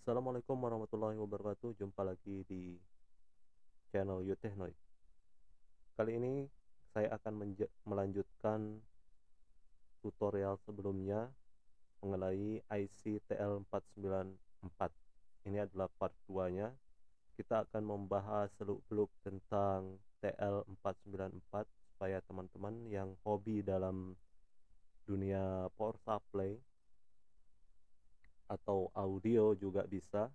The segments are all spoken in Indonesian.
Assalamualaikum warahmatullahi wabarakatuh. Jumpa lagi di channel Yutehnoy. Kali ini saya akan melanjutkan tutorial sebelumnya mengenai IC TL494. Ini adalah part 2-nya. Kita akan membahas seluk-beluk tentang TL494 supaya teman-teman yang hobi dalam dunia power supply atau audio juga bisa,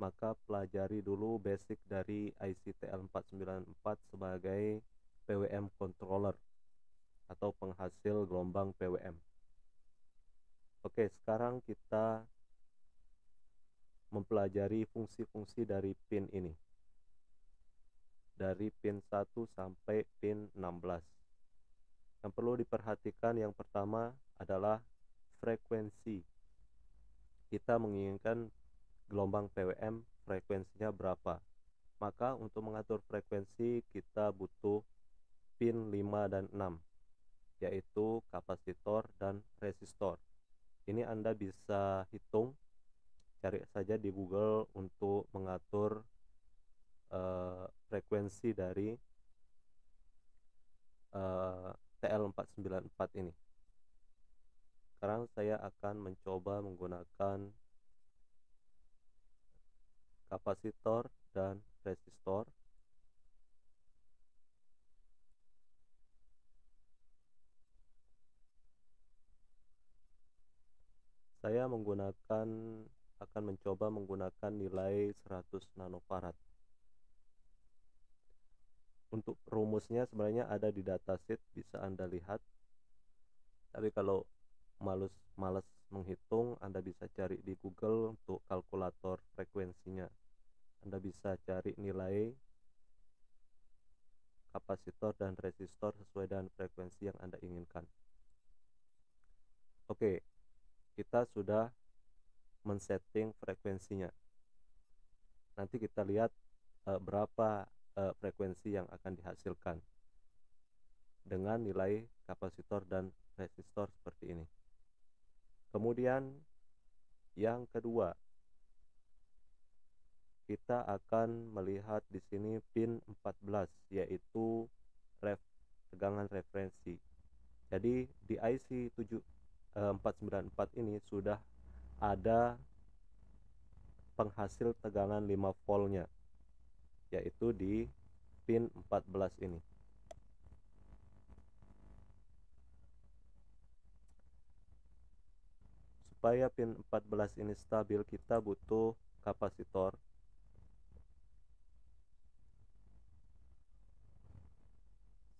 maka pelajari dulu basic dari IC TL494 sebagai PWM controller atau penghasil gelombang PWM. Oke, sekarang kita mempelajari fungsi-fungsi dari pin ini. Dari pin 1 sampai pin 16. Yang perlu diperhatikan yang pertama adalah frekuensi. Kita menginginkan gelombang PWM frekuensinya berapa. Maka untuk mengatur frekuensi kita butuh pin 5 dan 6, yaitu kapasitor dan resistor. Ini Anda bisa hitung, cari saja di Google untuk mengatur frekuensi dari TL494 ini. Sekarang saya akan mencoba menggunakan kapasitor dan resistor. Saya akan mencoba menggunakan nilai 100 nanofarad. Untuk rumusnya sebenarnya ada di datasheet, bisa Anda lihat. Tapi kalau malas menghitung, Anda bisa cari di Google untuk kalkulator frekuensinya. Anda bisa cari nilai kapasitor dan resistor sesuai dengan frekuensi yang Anda inginkan. Oke, kita sudah men-setting frekuensinya. Nanti kita lihat berapa frekuensi yang akan dihasilkan dengan nilai kapasitor dan resistor seperti ini. Kemudian yang kedua, kita akan melihat di sini pin 14, yaitu tegangan referensi. Jadi di IC 494 ini sudah ada penghasil tegangan 5 voltnya, yaitu di pin 14 ini. Supaya pin 14 ini stabil, kita butuh kapasitor.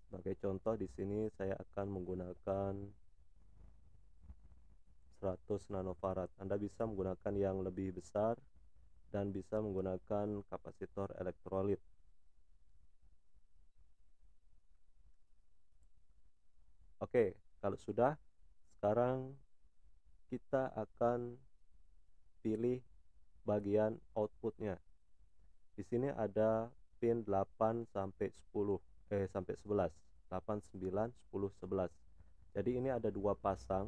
Sebagai contoh di sini saya akan menggunakan 100 nanofarad. Anda bisa menggunakan yang lebih besar dan bisa menggunakan kapasitor elektrolit. Oke, kalau sudah, sekarang kita akan pilih bagian outputnya. Di sini ada pin 8 sampai 10 sampai 11. 8, 9, 10, 11. Jadi ini ada dua pasang.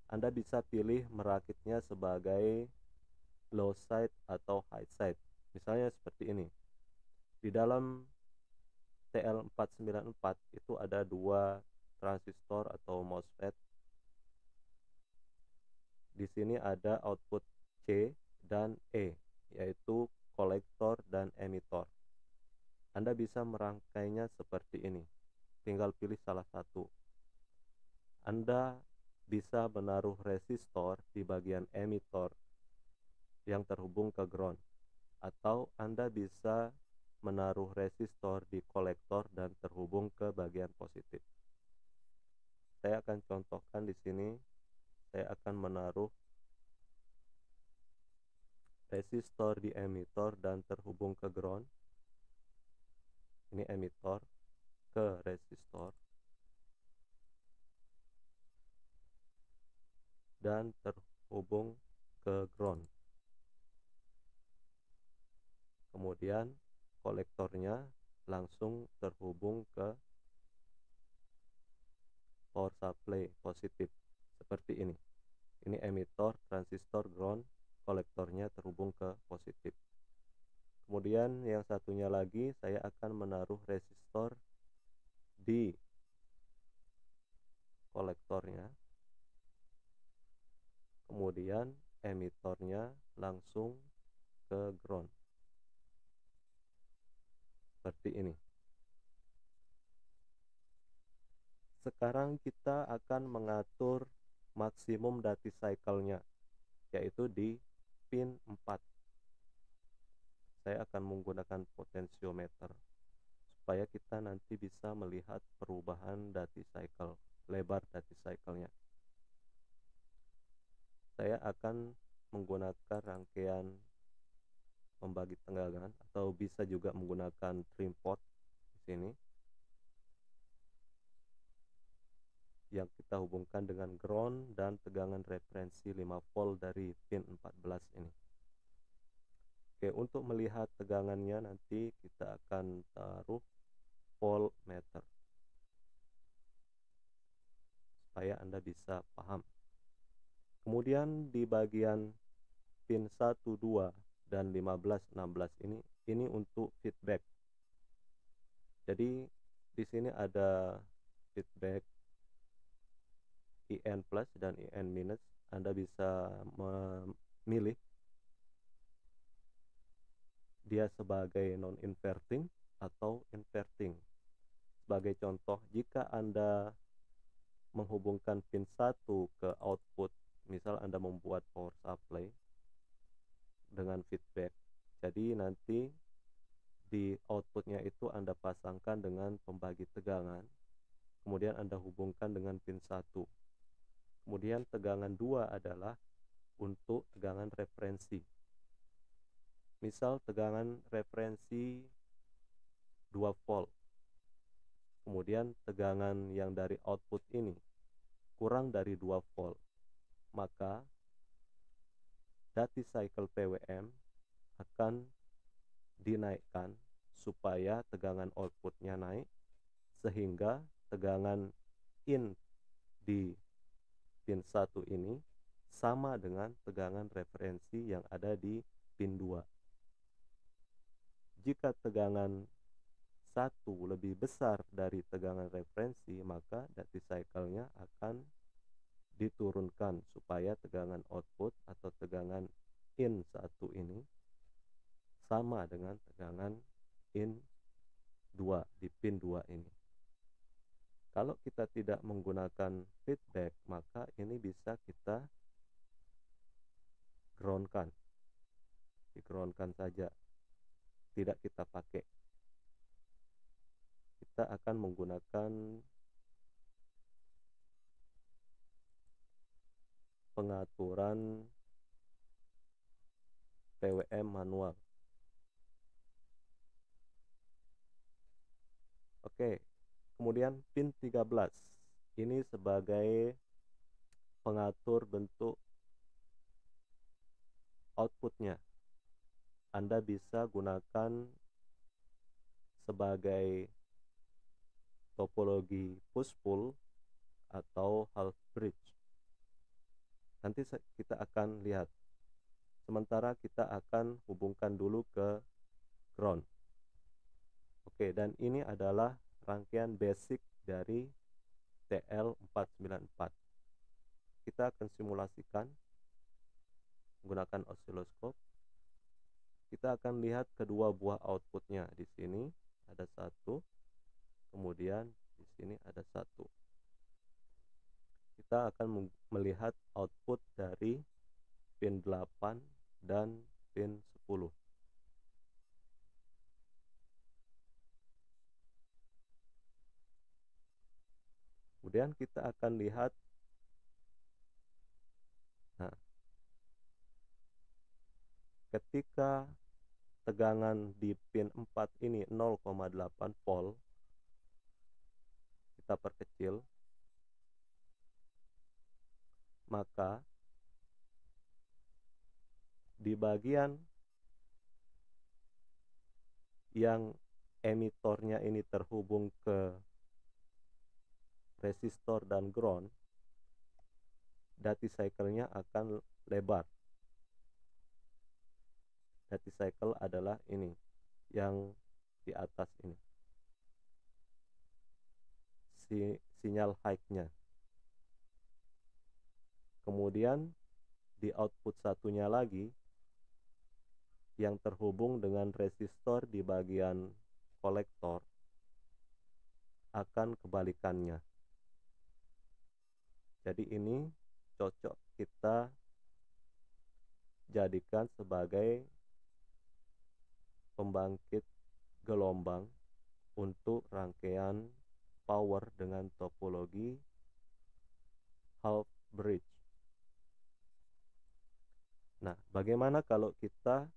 Anda bisa pilih merakitnya sebagai low side atau high side. Misalnya seperti ini. Di dalam TL494 itu ada dua transistor atau MOSFET. Di sini ada output C dan E, yaitu kolektor dan emitor. Anda bisa merangkainya seperti ini. Tinggal pilih salah satu. Anda bisa menaruh resistor di bagian emitor yang terhubung ke ground, atau Anda bisa menaruh resistor di kolektor dan terhubung ke bagian positif. Saya akan contohkan di sini. Saya akan menaruh resistor di emitor dan terhubung ke ground. Ini emitor ke resistor dan terhubung ke ground. Kemudian kolektornya langsung terhubung ke power supply positif seperti ini. Ini emitor, transistor, ground, kolektornya terhubung ke positif. Kemudian yang satunya lagi saya akan menaruh resistor di kolektornya. Kemudian emitornya langsung ke ground. Seperti ini. Sekarang kita akan mengatur maksimum duty cycle-nya, yaitu di pin 4. Saya akan menggunakan potensiometer supaya kita nanti bisa melihat perubahan duty cycle, lebar duty cycle-nya. Saya akan menggunakan rangkaian pembagi tegangan atau bisa juga menggunakan trim pot di sini yang kita hubungkan dengan ground dan tegangan referensi 5 volt dari pin 14 ini. Oke, untuk melihat tegangannya nanti kita akan taruh voltmeter supaya Anda bisa paham. Kemudian di bagian pin 1, 2 dan 15, 16 ini untuk feedback. Jadi di sini ada feedback IN plus dan IN minus. Anda bisa memilih dia sebagai non-inverting atau inverting. Sebagai contoh, jika Anda menghubungkan pin 1 ke output, misal Anda membuat power supply dengan feedback, jadi nanti di outputnya itu Anda pasangkan dengan pembagi tegangan, kemudian Anda hubungkan dengan pin 1. Kemudian tegangan 2 adalah untuk tegangan referensi. Misal tegangan referensi 2 volt. Kemudian tegangan yang dari output ini kurang dari 2 volt. Maka duty cycle PWM akan dinaikkan supaya tegangan outputnya naik, sehingga tegangan in di pin 1 ini sama dengan tegangan referensi yang ada di pin 2. Jika tegangan 1 lebih besar dari tegangan referensi, maka duty cycle-nya akan diturunkan supaya tegangan output atau tegangan in 1 ini sama dengan tegangan in 2 di pin 2 ini. Kalau kita tidak menggunakan feedback, maka ini bisa kita groundkan. Di-groundkan saja. Tidak kita pakai. Kita akan menggunakan pengaturan PWM manual. Oke. Kemudian pin 13 ini sebagai pengatur bentuk outputnya. Anda bisa gunakan sebagai topologi push-pull atau half bridge. Nanti kita akan lihat. Sementara kita akan hubungkan dulu ke ground. Oke, dan ini adalah rangkaian basic dari TL494. Kita akan simulasikan menggunakan osiloskop. Kita akan lihat kedua buah outputnya. Di sini ada 1, kemudian di sini ada 1. Kita akan melihat output dari pin 8 dan pin 10. Kemudian kita akan lihat, nah, ketika tegangan di pin 4 ini 0,8 volt, kita perkecil, maka di bagian yang emitornya ini terhubung ke resistor dan ground, Duty cycle-nya akan lebar. Duty cycle adalah ini, yang di atas ini. Sinyal high-nya. Kemudian di output satunya lagi yang terhubung dengan resistor di bagian kolektor akan kebalikannya. Jadi ini cocok kita jadikan sebagai pembangkit gelombang untuk rangkaian power dengan topologi half bridge. Nah, bagaimana kalau kita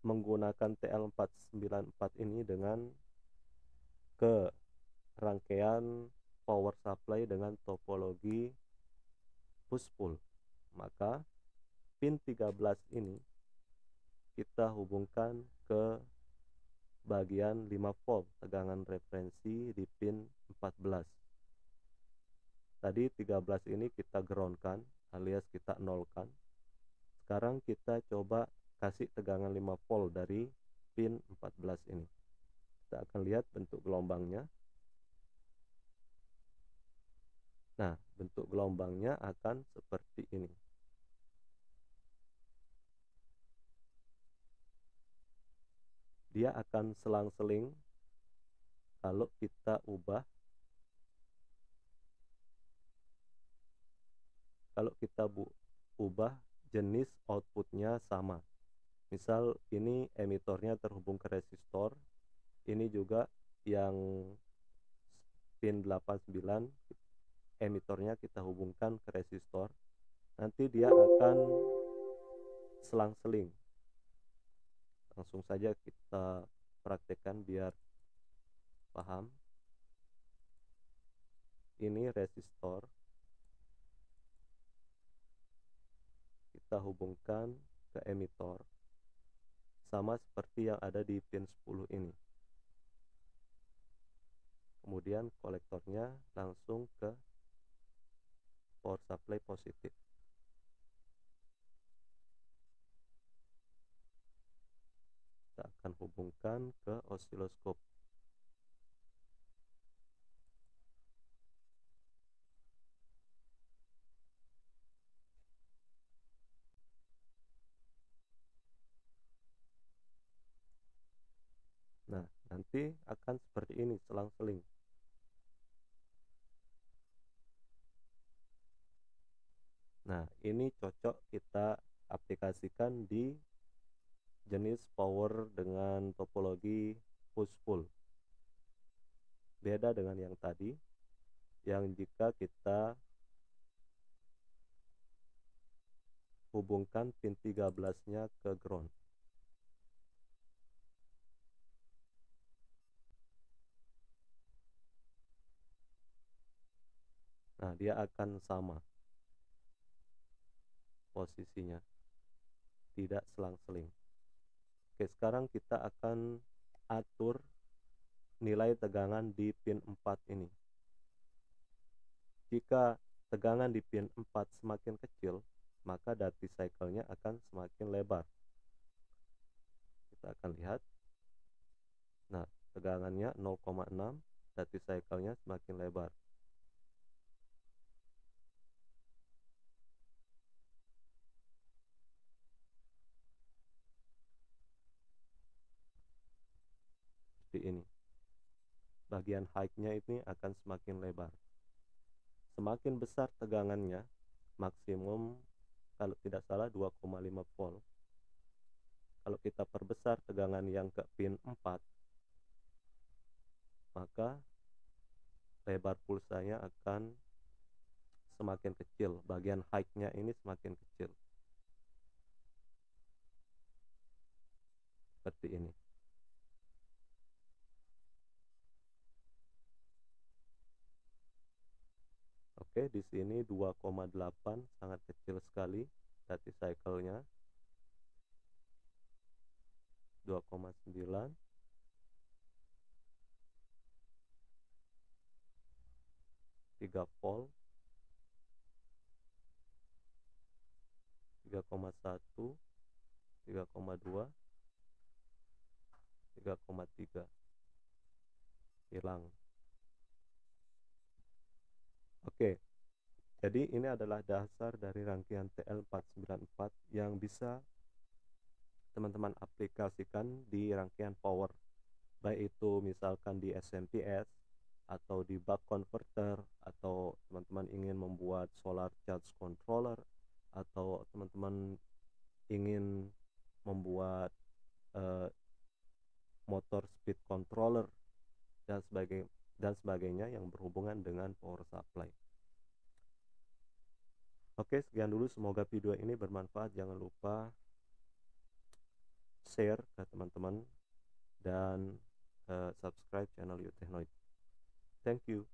menggunakan TL494 ini dengan ke rangkaian power supply dengan topologi push pull? Maka pin 13 ini kita hubungkan ke bagian 5 volt tegangan referensi di pin 14. Tadi 13 ini kita groundkan alias kita nolkan. Sekarang kita coba kasih tegangan 5 volt dari pin 14 ini. Kita akan lihat bentuk gelombangnya. Nah, bentuk gelombangnya akan seperti ini. Dia akan selang-seling kalau kita ubah jenis outputnya sama. Misal ini emitornya terhubung ke resistor, ini juga yang pin 89 emitornya kita hubungkan ke resistor, nanti dia akan selang-seling. Langsung saja kita praktekkan biar paham. Ini resistor, kita hubungkan ke emitor sama seperti yang ada di pin 10 ini. Kemudian kolektornya langsung ke power supply positif. Kita akan hubungkan ke osiloskop. Nah, nanti akan seperti ini, selang-seling. Nah, ini cocok kita aplikasikan di jenis power dengan topologi push-pull. Beda dengan yang tadi, yang jika kita hubungkan pin 13-nya ke ground. Nah, dia akan sama posisinya, tidak selang-seling. Oke, sekarang kita akan atur nilai tegangan di pin 4 ini. Jika tegangan di pin 4 semakin kecil, maka duty cycle-nya akan semakin lebar. Kita akan lihat. Nah, tegangannya 0,6, duty cycle-nya semakin lebar. Seperti ini. Bagian high-nya ini akan semakin lebar. Semakin besar tegangannya, maksimum kalau tidak salah 2,5 volt. Kalau kita perbesar tegangan yang ke pin 4, maka lebar pulsanya akan semakin kecil. Bagian high-nya ini semakin kecil. Seperti ini. Oke, di sini 2,8 sangat kecil sekali duty cycle-nya. 2,9. 3 volt, 3,1, 3,2, 3,3 hilang. Oke, jadi ini adalah dasar dari rangkaian TL494 yang bisa teman-teman aplikasikan di rangkaian power, baik itu misalkan di SMPS atau di buck converter, atau teman-teman ingin membuat solar charge controller, atau teman-teman ingin membuat motor speed controller dan sebagainya yang berhubungan dengan power supply. Oke, sekian dulu, semoga video ini bermanfaat. Jangan lupa share ke teman-teman dan subscribe channel Utechnoid. Thank you.